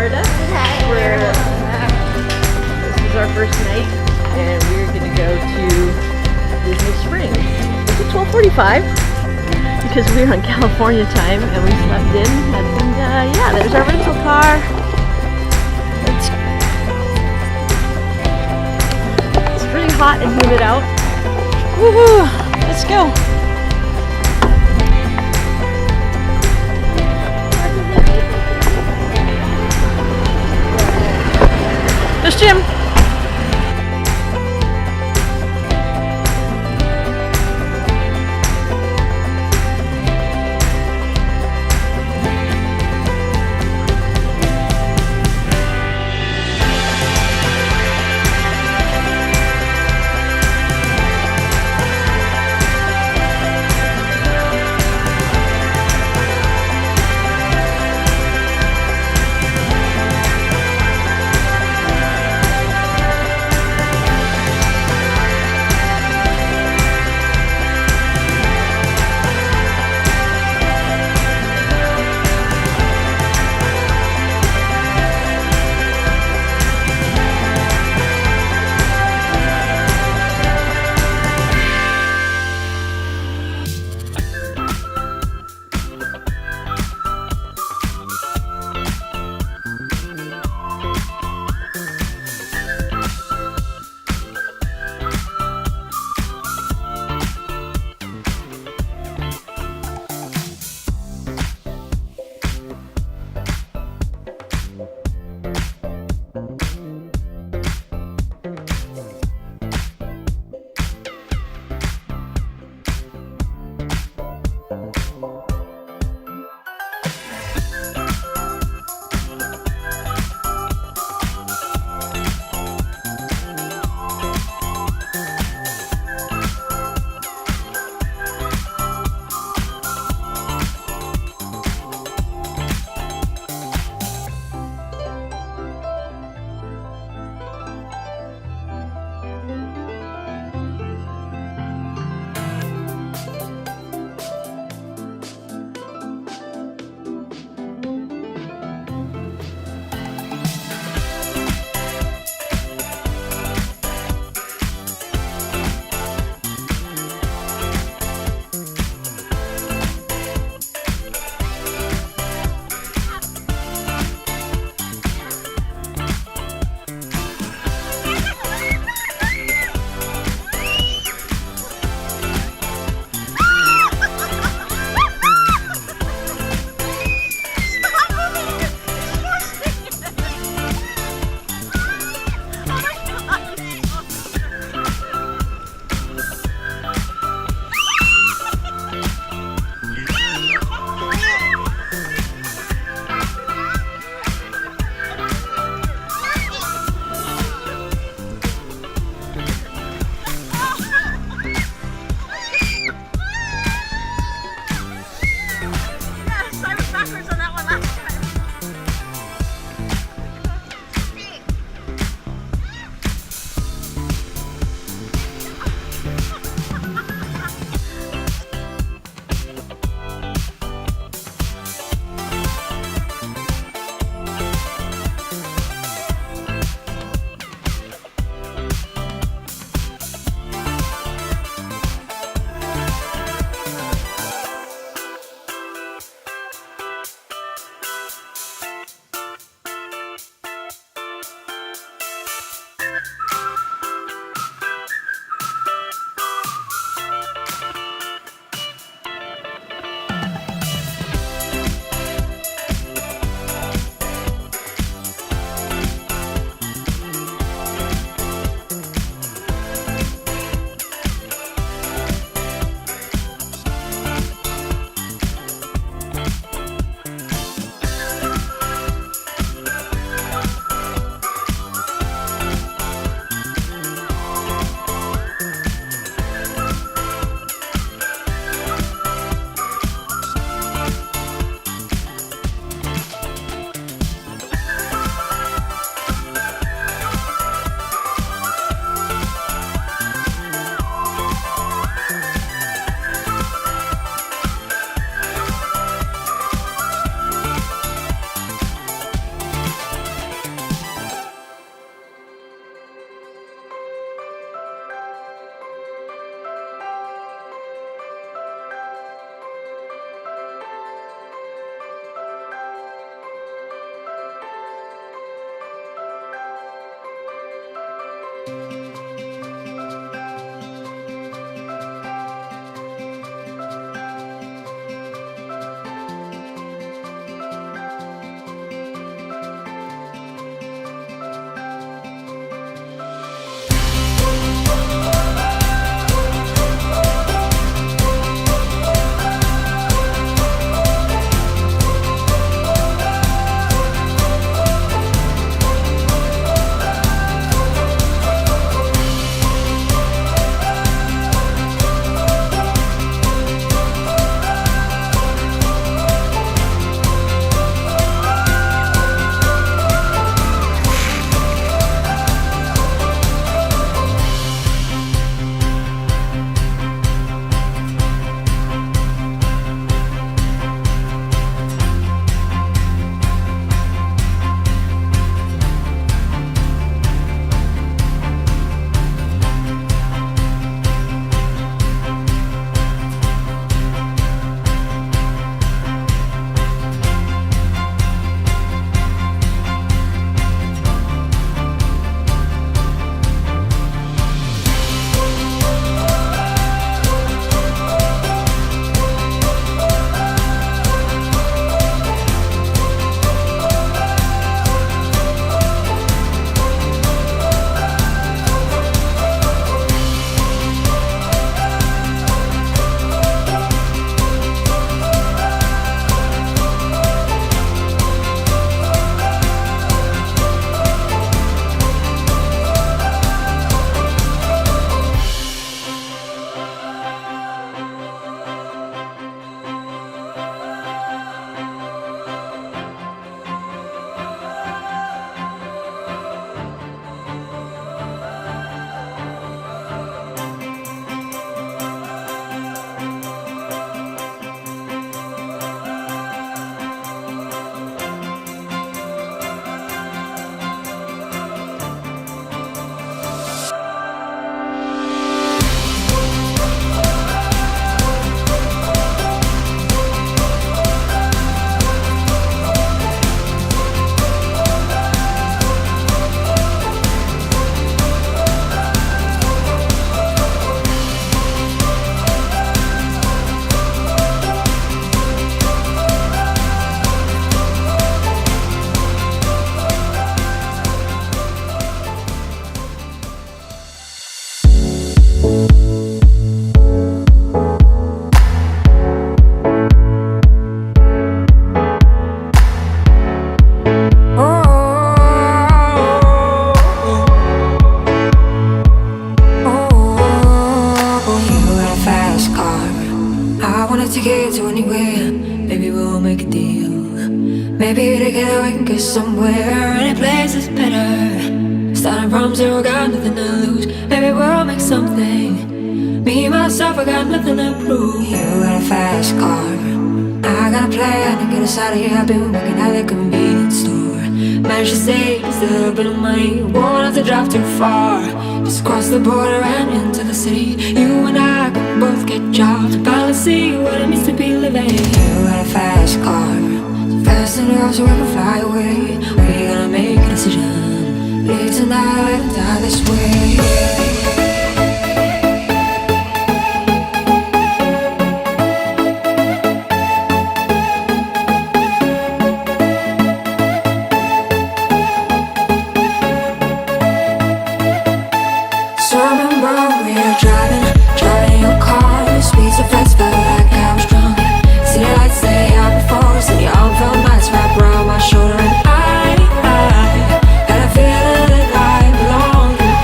Florida. This is our first night, and we're gonna go to Disney Springs. It's 12:45 because we're on California time, and we slept in. And yeah, there's our rental car. It's pretty hot and humid out. Woohoo! Let's go. There's Jim. that we can get somewhere. Any place is better. Starting from zero, got nothing to lose. Maybe we'll make something. Me, myself, I got nothing to prove. You got a fast car, I got a plan to get us out of here. I've been working at the convenience store. Managed to save just a little bit of money. Won't have to drive too far. Just cross the border and into the city. You and I can both get jobs. Finally see what it means to be living. You got a fast car, fast enough so we can fly away. We're gonna make a decision. Live tonight or die this way. So remember we were driving your car. Speed so fast, felt like I was drunk. City lights lay out before us, and your arm felt nice wrapped around my shoulder. And I had a feeling that I belonged. And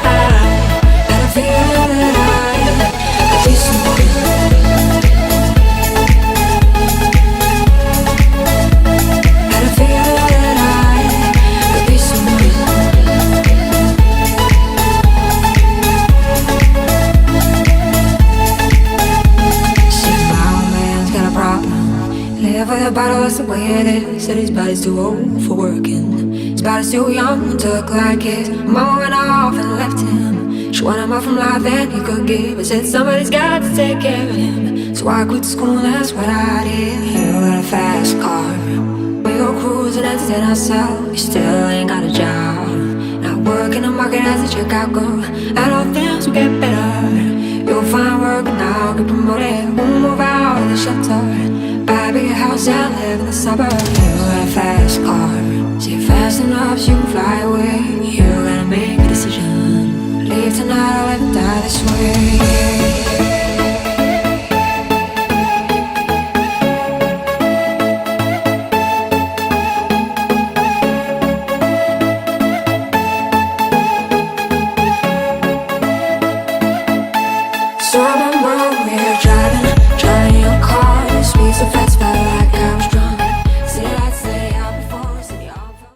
I had a feeling that I could be someone. Had a feeling that I could be someone. Live with a bottle, that's the way it is. Said his body's too old for working. His body's too young to look like his. Mama went off and left him. She wanted more from life than he could give. I said somebody's got to take care of him. So I quit school, that's what I did. You got a fast car, we go cruising, entertain ourselves. You still ain't got a job, not working the market as a checkout girl. I know things will get better. You'll find work and I'll get promoted. We'll move out of the shelter, buy a bigger house and live in the suburbs. You got a fast car, see it fast enough so you can fly away. You gotta make a decision. Leave tonight or live and die this way.